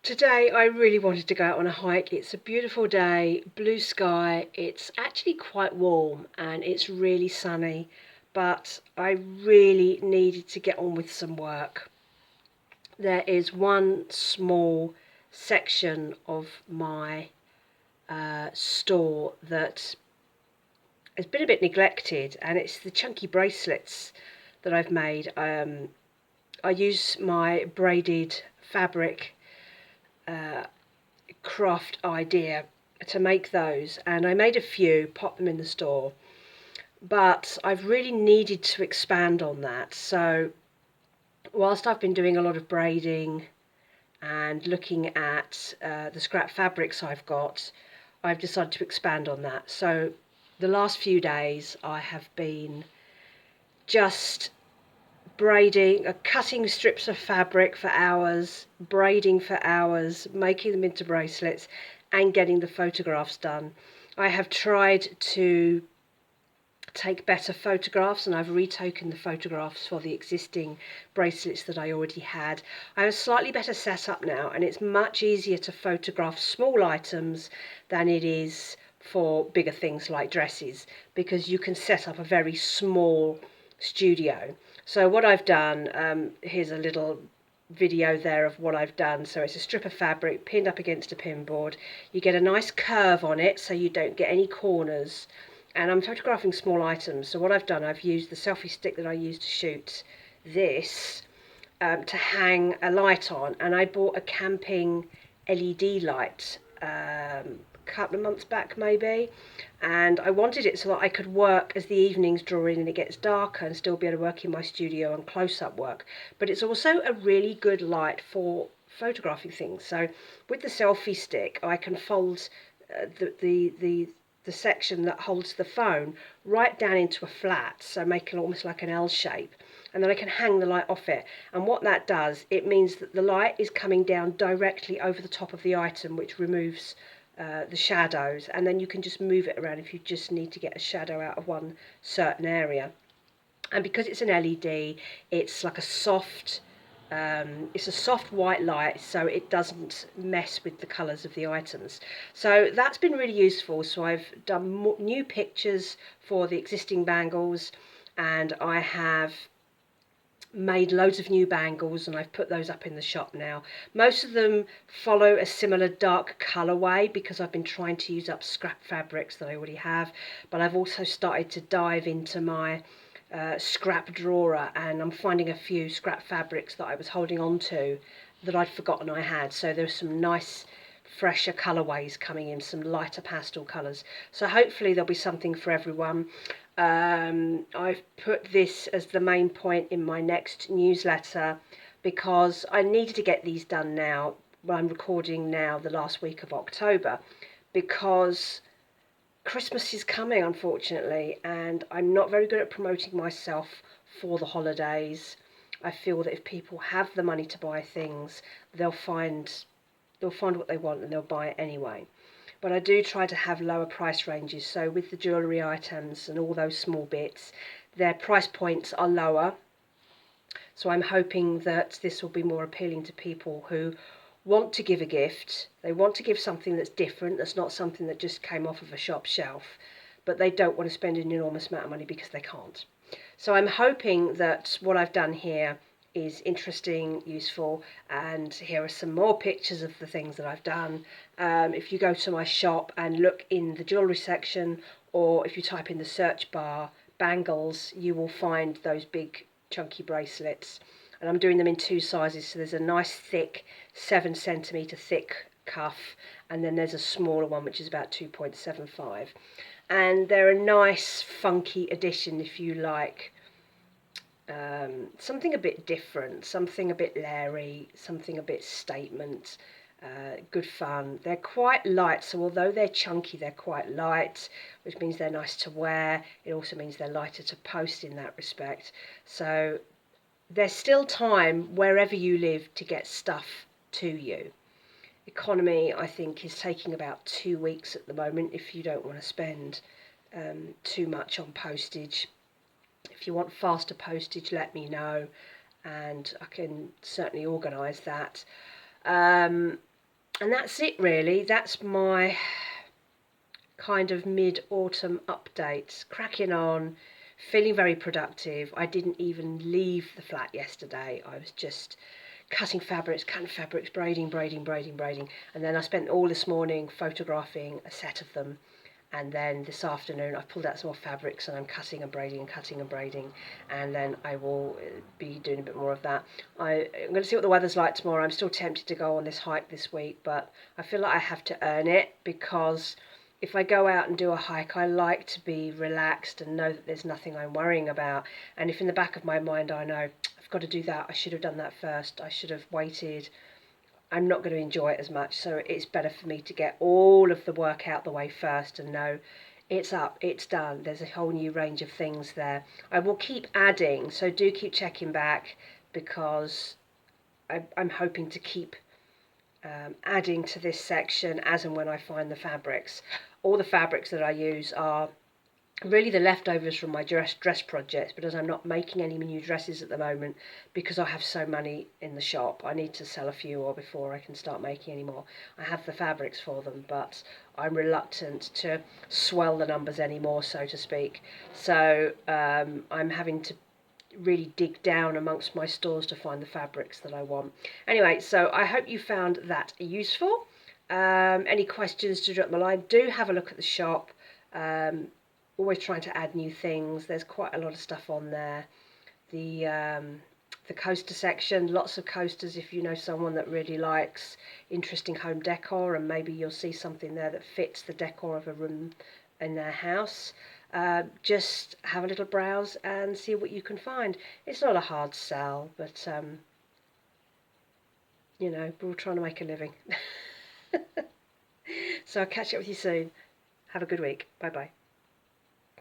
Today I really wanted to go out on a hike. It's a beautiful day, blue sky. It's actually quite warm and it's really sunny, but I really needed to get on with some work. There is one small section of my store that has been a bit neglected, and it's the chunky bracelets that I've made. I use my braided fabric craft idea to make those, and I made a few, popped them in the store, but I've really needed to expand on that. So whilst I've been doing a lot of braiding and looking at the scrap fabrics I've decided to expand on that. So the last few days I have been just braiding, cutting strips of fabric for hours, braiding for hours, making them into bracelets, and getting the photographs done. I have tried to take better photographs, and I've retaken the photographs for the existing bracelets that I already had. I have a slightly better setup now, and it's much easier to photograph small items than it is for bigger things like dresses, because you can set up a very small studio. So what I've done, here's a little video there of what I've done. So it's a strip of fabric pinned up against a pin board. You get a nice curve on it so you don't get any corners, and I'm photographing small items. So what I've done, I've used the selfie stick that I used to shoot this to hang a light on, and I bought a camping LED light a couple of months back maybe, and I wanted it so that I could work as the evenings draw in and it gets darker and still be able to work in my studio and close-up work. But it's also a really good light for photographing things. So with the selfie stick I can fold the section that holds the phone right down into a flat, so making almost like an L shape, and then I can hang the light off it. And what that does, it means that the light is coming down directly over the top of the item, which removes the shadows, and then you can just move it around if you just need to get a shadow out of one certain area. And because it's an LED, it's like a soft it's a soft white light, so it doesn't mess with the colours of the items. So that's been really useful. So I've done new pictures for the existing bangles, and I have made loads of new bangles, and I've put those up in the shop now. Most of them follow a similar dark colourway because I've been trying to use up scrap fabrics that I already have, but I've also started to dive into my scrap drawer, and I'm finding a few scrap fabrics that I was holding on to that I'd forgotten I had. So there's some nice fresher colourways coming in, some lighter pastel colours. So hopefully there'll be something for everyone. I've put this as the main point in my next newsletter because I needed to get these done now. I'm recording now the last week of October because Christmas is coming, unfortunately, and I'm not very good at promoting myself for the holidays. I feel that if people have the money to buy things, they'll find what they want and they'll buy it anyway. But I do try to have lower price ranges. So with the jewellery items and all those small bits, their price points are lower. So I'm hoping that this will be more appealing to people who want to give a gift. They want to give something that's different, that's not something that just came off of a shop shelf, but they don't want to spend an enormous amount of money because they can't. So I'm hoping that what I've done here is interesting, useful, and here are some more pictures of the things that I've done. If you go to my shop and look in the jewellery section, or if you type in the search bar bangles, you will find those big chunky bracelets, and I'm doing them in two sizes. So there's a nice thick 7 centimetre thick cuff, and then there's a smaller one which is about 2.75, and they're a nice funky addition if you like something a bit different, something a bit leery, something a bit statement. Good fun. They're quite light, so although they're chunky, they're quite light, which means they're nice to wear. It also means they're lighter to post in that respect. So there's still time wherever you live to get stuff to you. Economy, I think, is taking about 2 weeks at the moment if you don't want to spend too much on postage. If you want faster postage, let me know, and I can certainly organise that. And that's it really. That's my kind of mid-autumn updates. Cracking on, feeling very productive. I didn't even leave the flat yesterday. I was just cutting fabrics, braiding. And then I spent all this morning photographing a set of them. And then this afternoon I've pulled out some more fabrics and I'm cutting and braiding. And then I will be doing a bit more of that. I'm going to see what the weather's like tomorrow. I'm still tempted to go on this hike this week, but I feel like I have to earn it, because if I go out and do a hike, I like to be relaxed and know that there's nothing I'm worrying about. And if in the back of my mind I know I've got to do that, I should have done that first, I should have waited, I'm not going to enjoy it as much. So it's better for me to get all of the work out the way first and know it's up, it's done. There's a whole new range of things there. I will keep adding, so do keep checking back, because I'm hoping to keep adding to this section as and when I find the fabrics. All the fabrics that I use are really the leftovers from my dress projects, but as I'm not making any new dresses at the moment because I have so many in the shop, I need to sell a few or before I can start making any more. I have the fabrics for them, but I'm reluctant to swell the numbers anymore, so to speak. So I'm having to really dig down amongst my stores to find the fabrics that I want. Anyway, so I hope you found that useful. Any questions, to drop my line. Do have a look at the shop. Always trying to add new things. There's quite a lot of stuff on there. The coaster section, lots of coasters if you know someone that really likes interesting home decor, and maybe you'll see something there that fits the decor of a room in their house. Just have a little browse and see what you can find. It's not a hard sell, but you know, we're all trying to make a living. So I'll catch up with you soon. Have a good week. Bye bye.